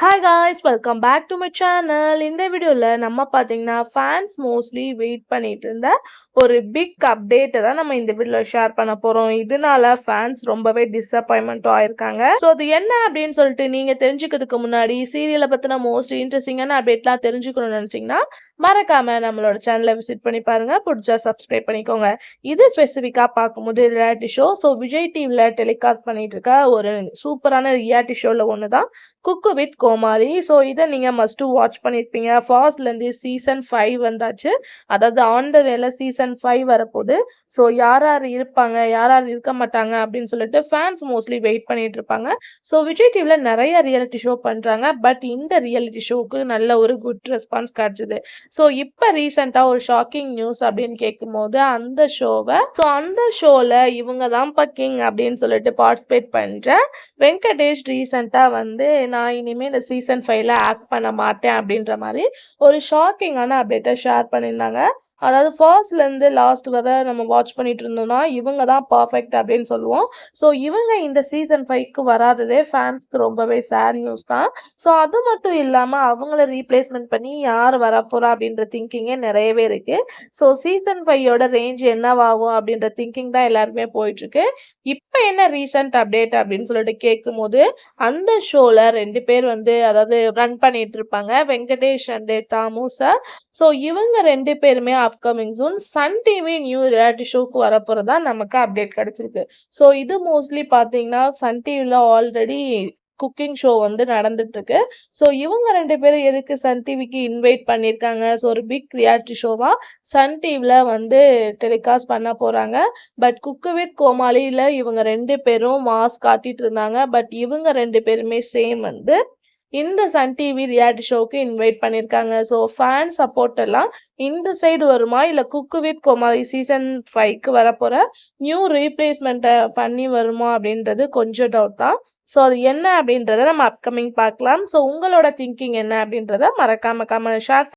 Hi guys, welcome back to my channel. இந்த வீடியோவில் நம்ம பார்த்தீங்கன்னா ஃபேன்ஸ் மோஸ்ட்லி வெயிட் பண்ணிட்டு இருந்த ஒரு பிக் அப்டேட்டை தான் நம்ம இந்த வீடியோவில் ஷேர் பண்ண போகிறோம். இதனால ஃபேன்ஸ் ரொம்பவே டிசப்பாயின்மெண்ட்டும் ஆயிருக்காங்க. ஸோ அது என்ன அப்படின்னு சொல்லிட்டு நீங்கள் தெரிஞ்சுக்கிறதுக்கு முன்னாடி சீரியலை பற்றின மோஸ்ட் இன்ட்ரெஸ்டிங்கான அப்டேட்லாம் தெரிஞ்சுக்கணும்னு நினச்சிங்கன்னா மறக்காம நம்மளோட சேனலை விசிட் பண்ணி பாருங்க. பிடிச்சா சப்ஸ்கிரைப் பண்ணிக்கோங்க. இது ஸ்பெசிஃபிக்காக பார்க்கும்போது ரியாலிட்டி ஷோ. ஸோ விஜய் டிவியில் டெலிகாஸ்ட் பண்ணிட்டு இருக்க ஒரு சூப்பரான ரியாலிட்டி ஷோவில் ஒன்று தான் குக்கு வித் கோமாளி. ஸோ இதை நீங்கள் மஸ்ட்டு வாட்ச் பண்ணியிருப்பீங்க. ஃபர்ஸ்ட்லேருந்து சீசன் 5 வந்தாச்சு. அதாவது ஆன் த வேல சீசன் 5 வரப்போகுது. ஸோ யார் யார் இருப்பாங்க, யார் யார் இருக்க மாட்டாங்க அப்படின்னு சொல்லிட்டு ஃபேன்ஸ் மோஸ்ட்லி வெயிட் பண்ணிட்டு இருப்பாங்க. ஸோ விஜய் டிவியில் நிறைய ரியாலிட்டி ஷோ பண்ணுறாங்க. பட் இந்த ரியாலிட்டி ஷோவுக்கு நல்ல ஒரு குட் ரெஸ்பான்ஸ் கிடச்சிது. ஸோ இப்போ ரீசெண்டாக ஒரு ஷாக்கிங் நியூஸ் அப்படின்னு கேட்கும்போது அந்த ஷோவில் இவங்க தான் கிங் அப்படின்னு சொல்லிட்டு பார்ட்டிசிபேட் பண்ணுற வெங்கடேஷ் ரீசெண்டாக வந்து நான் இனிமேல் இந்த சீசன் 5ல ஆக்ட் பண்ண மாட்டேன் அப்படின்ற மாதிரி ஒரு ஷாக்கிங்கான அப்டேட்டை ஷேர் பண்ணியிருந்தாங்க. அதாவது ஃபர்ஸ்ட்லேருந்து லாஸ்ட் வரை நம்ம வாட்ச் பண்ணிட்டு இருந்தோம்னா இவங்க தான் பர்ஃபெக்ட் அப்படின்னு சொல்லுவோம். ஸோ இவங்க இந்த சீசன் 5க்கு வராததே ஃபேன்ஸ்க்கு ரொம்பவே சேட் நியூஸ் தான். ஸோ அது மட்டும் இல்லாமல் அவங்கள ரீப்ளேஸ்மெண்ட் பண்ணி யார் வரப்போறா அப்படின்ற திங்கிங்கே நிறையவே இருக்கு. ஸோ சீசன் 5யோட ரேஞ்ச் என்னவாகும் அப்படின்ற திங்கிங் தான் எல்லாருமே போயிட்டு இருக்கு. இப்போ என்ன ரீசன்ட் அப்டேட் அப்படின்னு சொல்லிட்டு கேட்கும்போது அந்த ஷோவில் 2 பேர் வந்து அதாவது ரன் பண்ணிட்டு இருப்பாங்க, Venkatesh and Dhamu sir. So இவங்க 2 பேருமே upcoming soon Sun TV new reality ஷோக்கு வரப்போறதா நமக்கு அப்டேட் கிடைச்சிருக்கு. ஸோ இது மோஸ்ட்லி பார்த்தீங்கன்னா சன் டிவியில் ஆல்ரெடி குக்கிங் ஷோ வந்து நடந்துட்டு இருக்கு. ஸோ இவங்க 2 பேரும் எதுக்கு சன் டிவிக்கு இன்வைட் பண்ணியிருக்காங்க. ஸோ ஒரு பிக் ரியாலிட்டி ஷோவா சன் டிவியில் வந்து டெலிகாஸ்ட் பண்ண போறாங்க. பட் குக்கு வித் கோமாளியில் இவங்க 2 பேரும் மாஸ் காட்டிட்டு இருந்தாங்க. பட் இவங்க 2 பேருமே சேம் வந்து இந்த சன் டிவி ரியாலிட்டி ஷோவுக்கு இன்வைட் பண்ணியிருக்காங்க. ஸோ ஃபேன் சப்போர்ட் எல்லாம் இந்த சைடு வருமா, இல்லை குக்கு வித் கோமாளி சீசன் 5க்கு வரப்போகிற நியூ ரீப்ளேஸ்மெண்ட்டை பண்ணி வருமா அப்படின்றது கொஞ்சம் டவுட் தான். ஸோ அது என்ன அப்படின்றத நம்ம அப்கமிங் பார்க்கலாம். ஸோ உங்களோட திங்கிங் என்ன அப்படின்றத மறக்காம கமெண்ட் ஷேர்